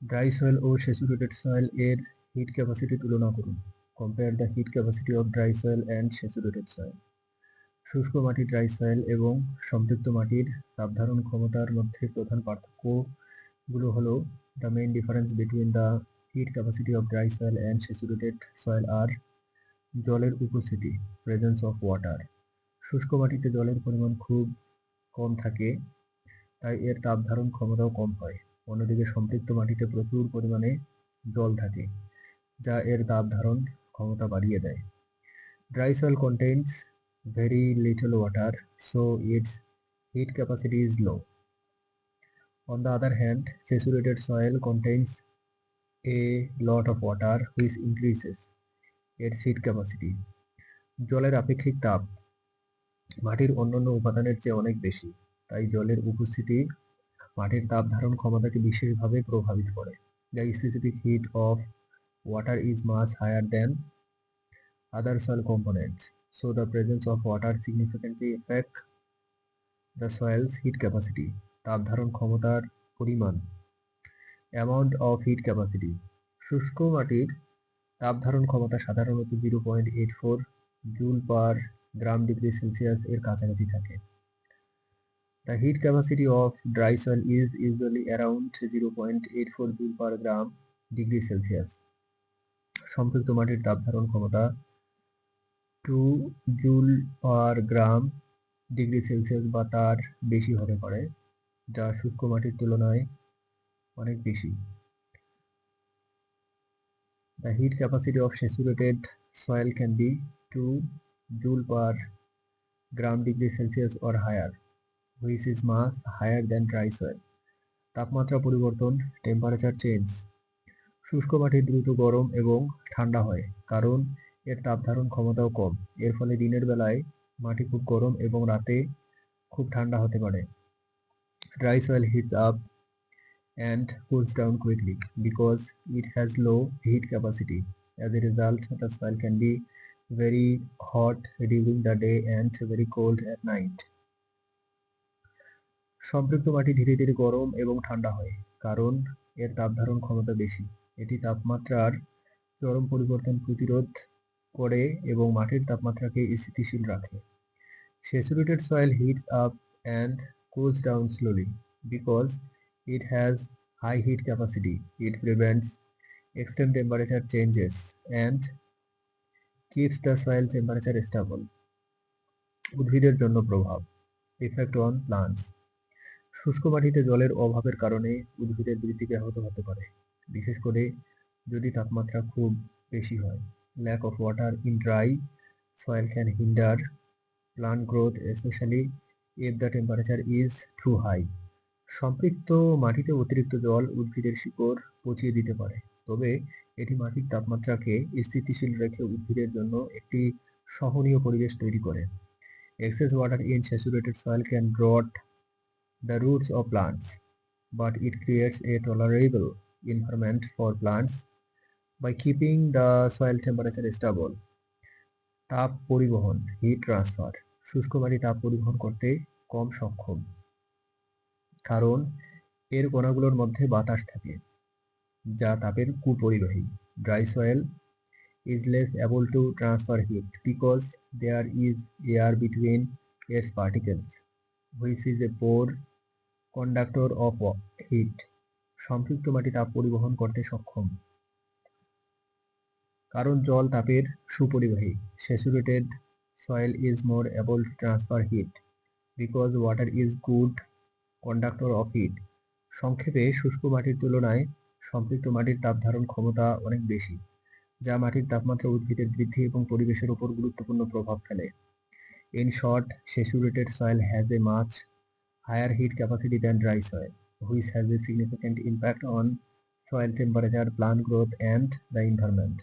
Dry soil oh saturated soil এর hit capacity তুলনা করুন। Compare the heat capacity of dry soil and saturated soil. শুষ্ক মাটি dry soil এবং সম্পৃক্ত মাটির তাপধারণ ক্ষমতার মধ্যে প্রধান পার্থক্যগুলো হলো: the main difference between the heat capacity of dry soil and saturated soil আর জলের উপস্থিতি, প্রেজেন্স অফ ওয়াটার। শুষ্ক মাটিতে জলের পরিমাণ খুব কম থাকে, তাই এর তাপ ধারণ ক্ষমতাও কম হয়। অন্যদিকে সম্পৃক্ত মাটিতে প্রচুর পরিমাণে জল থাকে, যা এর তাপ ধারণ ক্ষমতা বাড়িয়ে দেয়। Dry soil contains very little water, so its heat capacity is low. On the other hand, saturated soil contains a lot of water, which increases its heat capacity. জলের আপেক্ষিক তাপ মাটির অন্যান্য উপাদানের চেয়ে অনেক বেশি, তাই জলের উপস্থিতি মাটির তাপ ধারণ ক্ষমতাকে বিশেষভাবে প্রভাবিত করে। The specific heat of water is much higher than other soil components, so the presence of water significantly affects the soil's heat capacity. তাপ ধারণ ক্ষমতার পরিমাণ, অ্যামাউন্ট অফ হিট ক্যাপাসিটি। শুষ্ক মাটির তাপ ধারণ ক্ষমতা সাধারণত 0.84 জুল পার গ্রাম ডিগ্রি সেলসিয়াস এর কাছাকাছি থাকে। The heat capacity of dry soil is usually around 0.84 joule per gram degree Celsius. সম্পৃক্ত মাটির তাপ ধারণ ক্ষমতা 2 জুল পার গ্রাম ডিগ্রি সেলসিয়াস বা তার বেশি হতে পারে, যা শুষ্ক মাটির তুলনায় অনেক বেশি। The heat capacity of saturated soil can be 2 joule per gram degree Celsius or higher, which is much higher than dry soil. তাপমাত্রা পরিবর্তন, টেম্পারেচার চেঞ্জ। শুষ্ক মাটি দ্রুত গরম এবং ঠান্ডা হয়, কারণ এর তাপ ধারণ ক্ষমতাও কম। এর ফলে দিনের বেলায় মাটি খুব গরম এবং রাতে খুব ঠান্ডা হতে পারে। Dry soil heats up and cools down quickly because it has low heat capacity. As a result, the soil can be very hot during the day and very cold at night. সম্পৃক্ত মাটি ধীরে ধীরে গরম এবং ঠান্ডা হয়, কারণ এর তাপ ধারণ ক্ষমতা বেশি। এটি তাপমাত্রার চরম পরিবর্তন প্রতিরোধ করে এবং মাটির তাপমাত্রাকে স্থিতিশীল রাখে। Saturated soil heats up and cools down slowly because it has high heat capacity. It prevents extreme temperature changes and keeps the soil temperature stable. উদ্ভিদের জন্য প্রভাব, effect on plants. শুষ্ক মাটিতে জলের অভাবের কারণে উদ্ভিদের বৃদ্ধি ব্যাহত হতে পারে, বিশেষ করে যদি তাপমাত্রা খুব বেশি হয়। Lack of water in dry soil can hinder plant growth, especially if the temperature is too high. সম্পৃক্ত মাটিতে অতিরিক্ত জল উদ্ভিদের শিকড় পচিয়ে দিতে পারে, তবে এটি মাটির তাপমাত্রাকে স্থিতিশীল রেখে উদ্ভিদের জন্য একটি সহনীয় পরিবেশ তৈরি করে। Excess water in saturated soil can rot the roots of plants, but it creates a tolerable environment for plants by keeping the soil temperature stable. তাপ পরিবহন, হিট ট্রান্সফার। শুষ্ক মাটি তাপ পরিবহন করতে কম সক্ষম, কারণ এর কণাগুলোর মধ্যে বাতাস থাকে, যা তাপের কুপরিবাহী। Dry soil is less able to transfer heat because there is air between its particles, which is a poor conductor of heat. সম্পৃক্ত মাটি তাপ পরিবহন করতে সক্ষম, কারণ জল তাপের সুপরিবাহী। Saturated soil is more able to transfer heat because water is good conductor of heat. সংক্ষেপে, শুষ্ক মাটির তুলনায় সম্পৃক্ত মাটির তাপ ধারণ ক্ষমতা অনেক বেশি, যা মাটির তাপমাত্রা, উদ্ভিদের বৃদ্ধি এবং পরিবেশের উপর গুরুত্বপূর্ণ প্রভাব ফেলে। In short, saturated soil has a much higher heat capacity than dry soil, which has a significant impact on soil temperature, plant growth, and the environment.